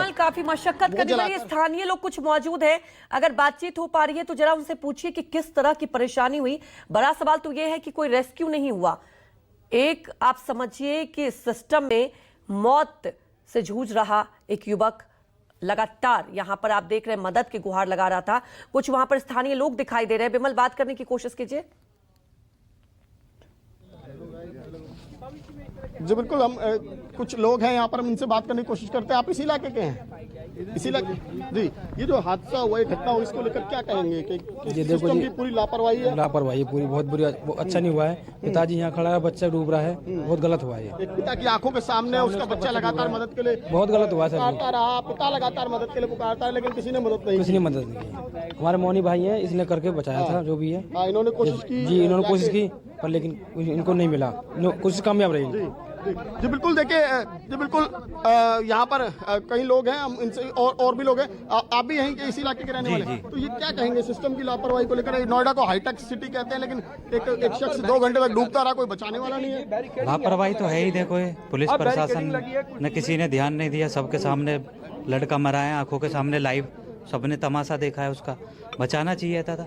बिमल काफी मशक्कत करनी पड़ी। स्थानीय लोग कुछ मौजूद है, अगर बातचीत हो पा रही है तो जरा उनसे पूछिए कि किस तरह की परेशानी हुई। बड़ा सवाल तो यह है कि कोई रेस्क्यू नहीं हुआ। एक आप समझिए कि सिस्टम में मौत से जूझ रहा एक युवक लगातार यहां पर आप देख रहे हैं मदद की गुहार लगा रहा था। कुछ वहां पर स्थानीय लोग दिखाई दे रहे हैं। बिमल, बात करने की कोशिश कीजिए। जी बिल्कुल, हम कुछ लोग हैं यहाँ पर, हम इनसे बात करने की कोशिश करते हैं। आप इसी इलाके के हैं? इसी इलाके जी। ये जो हादसा हुआ, ये घटना हुई, इसको लेकर क्या कहेंगे कि सिस्टम की पूरी लापरवाही है? लापरवाही पूरी, बहुत बुरी, अच्छा नहीं हुआ है। पिताजी यहाँ खड़ा है, बच्चा डूब रहा है, बहुत गलत हुआ है। एक पिता की आंखों के सामने उसका बच्चा लगातार मदद के लिए बहुत गलत हुआ सर। पुकारता रहा, पिता लगातार मदद के लिए पुकारता है, लेकिन किसी ने मदद नहीं की। हमारे मौनी भाई हैं, इसने करके बचाया था जो भी है। इन्होंने कोशिश की जी, इन्होंने कोशिश की पर लेकिन इनको नहीं मिला, कोशिश कामयाब रही। जी बिल्कुल, देखिए जी बिल्कुल, यहाँ पर कई लोग हैं, हम इनसे और भी लोग हैं। आप भी यहीं के इसी इलाके के रहने वाले हैं, तो ये क्या कहेंगे सिस्टम की लापरवाही को लेकर? नोएडा को हाईटेक सिटी कहते हैं, लेकिन एक शख्स 2 घंटे तक डूबता रहा, कोई बचाने वाला नहीं है। लापरवाही तो है ही। देखो, पुलिस प्रशासन ने किसी ने ध्यान नहीं दिया। सबके सामने लड़का मरा है, आंखों के सामने लाइव सबने तमाशा देखा है उसका। बचाना चाहिए था।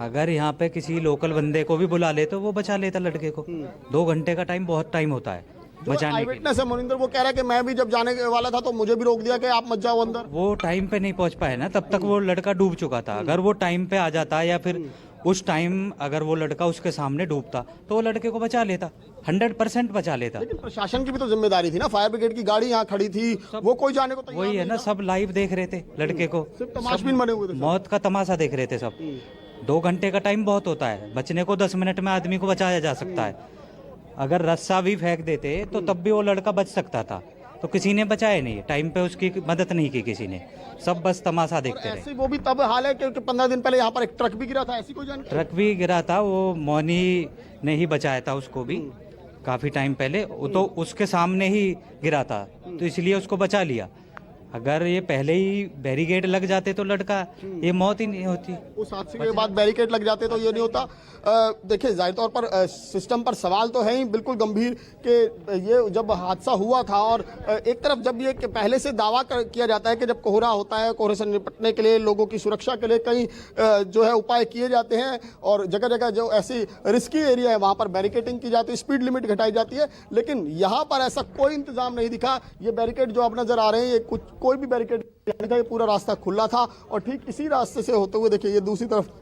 अगर यहाँ पे किसी लोकल बंदे को भी बुला ले तो वो बचा लेता लड़के को। 2 घंटे का टाइम बहुत टाइम होता है बचाने के लिए। मोनिंदर वो कह रहा है कि मैं भी जब जाने वाला था तो मुझे भी रोक दिया कि आप मत जाओ अंदर। वो टाइम पे नहीं पहुंच पाए ना, तब तक वो लड़का डूब चुका था। अगर वो टाइम पे आ जाता या फिर उस टाइम अगर वो लड़का उसके सामने डूबता तो वो लड़के को बचा लेता, 100% बचा लेता। लेकिन प्रशासन की भी तो जिम्मेदारी थी ना। फायर ब्रिगेड की गाड़ी यहाँ खड़ी थी, वो कोई जाने को तैयार वही है ना, सब लाइव देख रहे थे लड़के को, सिर्फ तमाशबीन बने हुए थे, मौत का तमाशा देख रहे थे सब। 2 घंटे का टाइम बहुत होता है, बचने को 10 मिनट में आदमी को बचाया जा सकता है। अगर रस्सा भी फेंक देते तो तब भी वो लड़का बच सकता था, तो किसी ने बचाया नहीं, टाइम पे उसकी मदद नहीं की किसी ने, सब बस तमाशा देखते रहे। वो भी तब हाल है क्योंकि 15 दिन पहले यहाँ पर एक ट्रक भी गिरा था, ऐसी कोई जानकारी? ट्रक भी गिरा था, वो मौनी ने ही बचाया था उसको भी काफी टाइम पहले। वो तो उसके सामने ही गिरा था तो इसलिए उसको बचा लिया। अगर ये पहले ही बैरिकेड लग जाते तो लड़का ये मौत ही नहीं होती। उस हादसे के बाद बैरिकेड लग जाते तो ये नहीं होता। देखिए, जाहिर तौर पर सिस्टम पर सवाल तो है ही बिल्कुल गंभीर कि ये जब हादसा हुआ था और एक तरफ जब ये पहले से दावा किया जाता है कि जब कोहरा होता है, कोहरे से निपटने के लिए लोगों की सुरक्षा के लिए कई जो है उपाय किए जाते हैं और जगह जगह जो ऐसी रिस्की एरिया है वहाँ पर बैरिकेडिंग की जाती है, स्पीड लिमिट घटाई जाती है, लेकिन यहाँ पर ऐसा कोई इंतजाम नहीं दिखा। ये बैरिकेड जो अब नजर आ रहे हैं, ये कोई भी बैरिकेड, ये पूरा रास्ता खुला था और ठीक इसी रास्ते से होते हुए देखिए ये दूसरी तरफ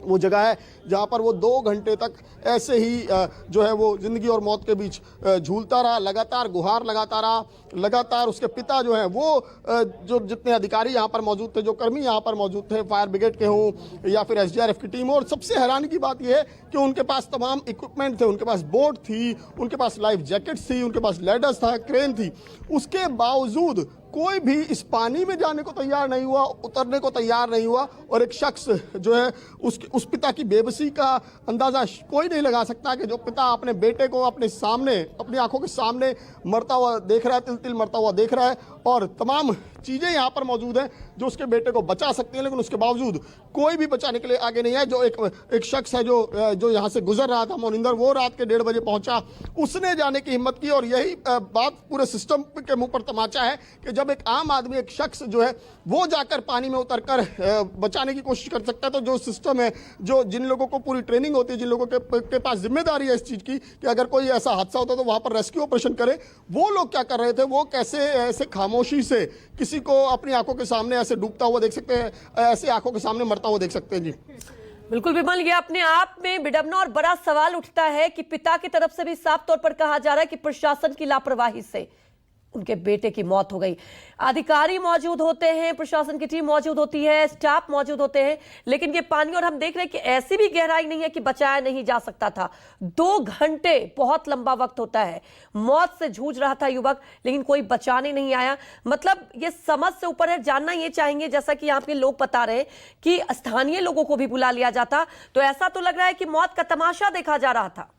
वो जगह है जहाँ पर वो 2 घंटे तक ऐसे ही जो है वो जिंदगी और मौत के बीच झूलता रहा, लगातार गुहार लगाता रहा। लगातार उसके पिता जो है वो जो जितने अधिकारी यहाँ पर मौजूद थे, जो कर्मी यहाँ पर मौजूद थे, फायर ब्रिगेड के हों या फिर SDRF की टीम हो, और सबसे हैरानी की बात यह है कि उनके पास तमाम इक्विपमेंट थे, उनके पास बोट थी, उनके पास लाइफ जैकेट्स थी, उनके पास लैडर्स था, क्रेन थी, उसके बावजूद कोई भी इस पानी में जाने को तैयार नहीं हुआ, उतरने को तैयार नहीं हुआ। और एक शख्स जो है उस पिता की बेबसी का अंदाजा कोई नहीं लगा सकता कि जो पिता अपने बेटे को अपने सामने, अपनी आंखों के सामने मरता हुआ देख रहा है, तिल तिल मरता हुआ देख रहा है और तमाम चीजें यहाँ पर मौजूद हैं जो उसके बेटे को बचा सकती हैं, लेकिन उसके बावजूद कोई भी बचाने के लिए आगे नहीं है। जो एक शख्स है जो यहाँ से गुजर रहा था, मोनिंदर, वो रात के 1:30 बजे पहुंचा, उसने जाने की हिम्मत की। और यही बात पूरे सिस्टम के मुंह पर तमाचा है कि जब एक आम आदमी, एक शख्स जो है वो जाकर पानी में उतरकर बचाने की कोशिश कर सकता है, तो जो सिस्टम है, जो जिन लोगों को पूरी ट्रेनिंग होती है, जिन लोगों के पास जिम्मेदारी है इस चीज की कि अगर कोई ऐसा हादसा होता तो वहां पर रेस्क्यू ऑपरेशन करे, वो लोग क्या कर रहे थे? वो कैसे ऐसे खामोशी से किसी को अपनी आंखों के सामने ऐसे डूबता हुआ देख सकते हैं, ऐसे आंखों के सामने मरता हुआ देख सकते हैं। जी बिल्कुल विमल, ये अपने आप में विडंबना और बड़ा सवाल उठता है कि पिता की तरफ से भी साफ तौर पर कहा जा रहा है कि प्रशासन की लापरवाही से उनके बेटे की मौत हो गई। अधिकारी मौजूद होते हैं, प्रशासन की टीम मौजूद होती है, स्टाफ मौजूद होते हैं, लेकिन ये पानी, और हम देख रहे हैं कि ऐसी भी गहराई नहीं है कि बचाया नहीं जा सकता था। 2 घंटे बहुत लंबा वक्त होता है। मौत से जूझ रहा था युवक, लेकिन कोई बचाने नहीं आया। मतलब ये समझ से ऊपर है। जानना ये चाहेंगे, जैसा कि यहाँ के लोग बता रहे हैं कि स्थानीय लोगों को भी बुला लिया जाता तो ऐसा तो लग रहा है कि मौत का तमाशा देखा जा रहा था।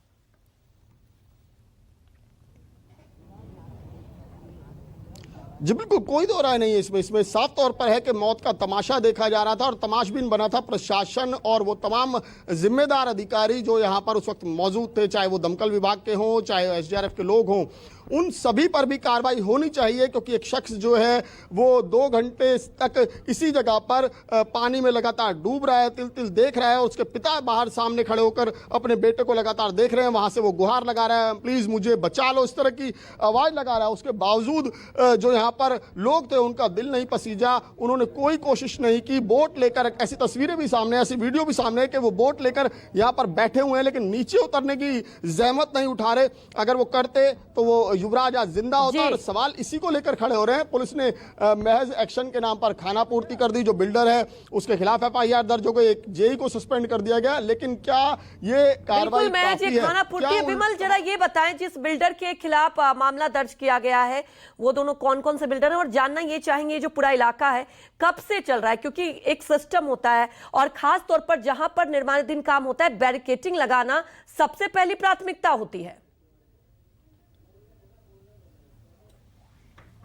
जी बिल्कुल, कोई दो राय नहीं है इसमें साफ तौर पर है कि मौत का तमाशा देखा जा रहा था और तमाशबीन बना था प्रशासन और वो तमाम जिम्मेदार अधिकारी जो यहाँ पर उस वक्त मौजूद थे, चाहे वो दमकल विभाग के हों, चाहे SDRF के लोग हों। उन सभी पर भी कार्रवाई होनी चाहिए, क्योंकि एक शख्स जो है वो 2 घंटे तक इसी जगह पर पानी में लगातार डूब रहा है, तिल तिल देख रहा है। उसके पिता बाहर सामने खड़े होकर अपने बेटे को लगातार देख रहे हैं, वहां से वो गुहार लगा रहा है, प्लीज मुझे बचा लो, इस तरह की आवाज लगा रहा है। उसके बावजूद जो यहाँ पर लोग थे उनका दिल नहीं पसीजा, उन्होंने कोई कोशिश नहीं की। बोट लेकर, ऐसी तस्वीरें भी सामने, ऐसी वीडियो भी सामने है कि वो बोट लेकर यहाँ पर बैठे हुए हैं, लेकिन नीचे उतरने की जहमत नहीं उठा रहे। अगर वो करते तो वो युवराज आज जिंदा होता। और सवाल इसी को लेकर खड़े हो रहे हैं। पुलिस ने महज एक्शन के नाम पर खाना पूर्ति कर दी। जो बिल्डर है उसके खिलाफ FIR दर्ज हो गई, एक जेई को सस्पेंड कर दिया गया। लेकिन क्या ये कार्रवाई काफी है? खाना पूर्ति है? विमल, जरा ये बताएं, जिस बिल्डर के खिलाफ मामला दर्ज किया गया है वो दोनों कौन कौन से बिल्डर हैं, और जानना ये चाहेंगे जो पूरा इलाका है कब से चल रहा है, क्योंकि एक सिस्टम होता है और खास तौर पर जहां पर निर्माणाधीन काम होता है बैरिकेटिंग लगाना सबसे पहली प्राथमिकता होती है।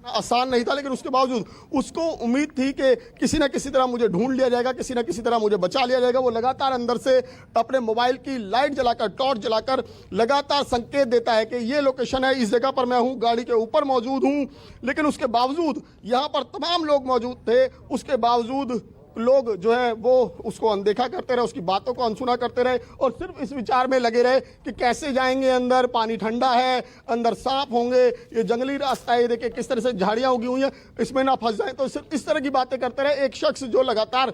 आसान नहीं था, लेकिन उसके बावजूद उसको उम्मीद थी कि किसी ना किसी तरह मुझे ढूंढ लिया जाएगा, किसी ना किसी तरह मुझे बचा लिया जाएगा। वो लगातार अंदर से अपने मोबाइल की लाइट जलाकर, टॉर्च जलाकर लगातार संकेत देता है कि ये लोकेशन है, इस जगह पर मैं हूं, गाड़ी के ऊपर मौजूद हूं। लेकिन उसके बावजूद यहां पर तमाम लोग मौजूद थे, उसके बावजूद लोग जो है वो उसको अनदेखा करते रहे, उसकी बातों को अनसुना करते रहे और सिर्फ इस विचार में लगे रहे कि कैसे जाएंगे अंदर, पानी ठंडा है, अंदर सांप होंगे, ये जंगली रास्ता है, देखिए किस तरह से झाड़ियां उगी हुई हैं, इसमें ना फंस जाए। तो सिर्फ इस तरह की बातें करते रहे। एक शख्स जो लगातार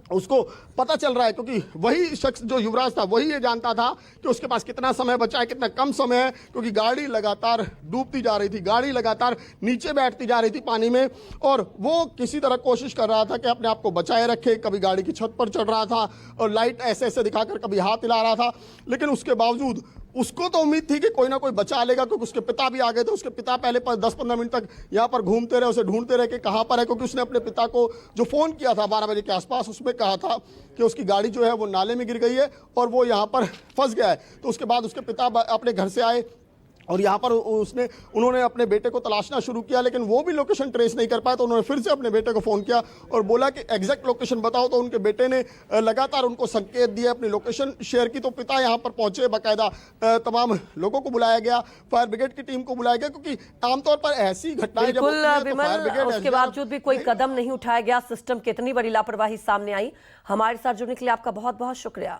उसको पता चल रहा है, क्योंकि वही शख्स जो युवराज था वही ये जानता था कि उसके पास कितना समय बचा है, कितना कम समय है, क्योंकि गाड़ी लगातार डूबती जा रही थी, गाड़ी लगातार नीचे बैठती जा रही थी पानी में, और वो किसी तरह कोशिश कर रहा था कि अपने आप को बचाए रखे। कभी गाड़ी की छत पर चढ़ रहा था और लाइट ऐसे ऐसे दिखाकर कभी हाथ हिला रहा था, लेकिन उसके बावजूद उसको तो उम्मीद थी कि कोई ना कोई बचा लेगा, क्योंकि उसके पिता भी आ गए थे। उसके पिता पहले 10-15 मिनट तक यहाँ पर घूमते रहे, उसे ढूंढते रहे कि कहाँ पर है, क्योंकि उसने अपने पिता को जो फ़ोन किया था 12 बजे के आसपास, उसमें कहा था कि उसकी गाड़ी जो है वो नाले में गिर गई है और वो यहाँ पर फंस गया है। तो उसके बाद उसके पिता अपने घर से आए और यहाँ पर उन्होंने अपने बेटे को तलाशना शुरू किया, लेकिन वो भी लोकेशन ट्रेस नहीं कर पाए। तो उन्होंने फिर से अपने बेटे को फ़ोन किया और बोला कि एग्जैक्ट लोकेशन बताओ। तो उनके बेटे ने लगातार उनको संकेत दिए, अपनी लोकेशन शेयर की। तो पिता यहाँ पर पहुंचे, बाकायदा तमाम लोगों को बुलाया गया, फायर ब्रिगेड की टीम को बुलाया गया, क्योंकि आमतौर पर ऐसी घटनाएं जब होती हैं तो फायर ब्रिगेड, उसके बावजूद भी कोई कदम नहीं उठाया गया। सिस्टम की इतनी बड़ी लापरवाही सामने आई। हमारे साथ जुड़ने के लिए आपका बहुत बहुत शुक्रिया।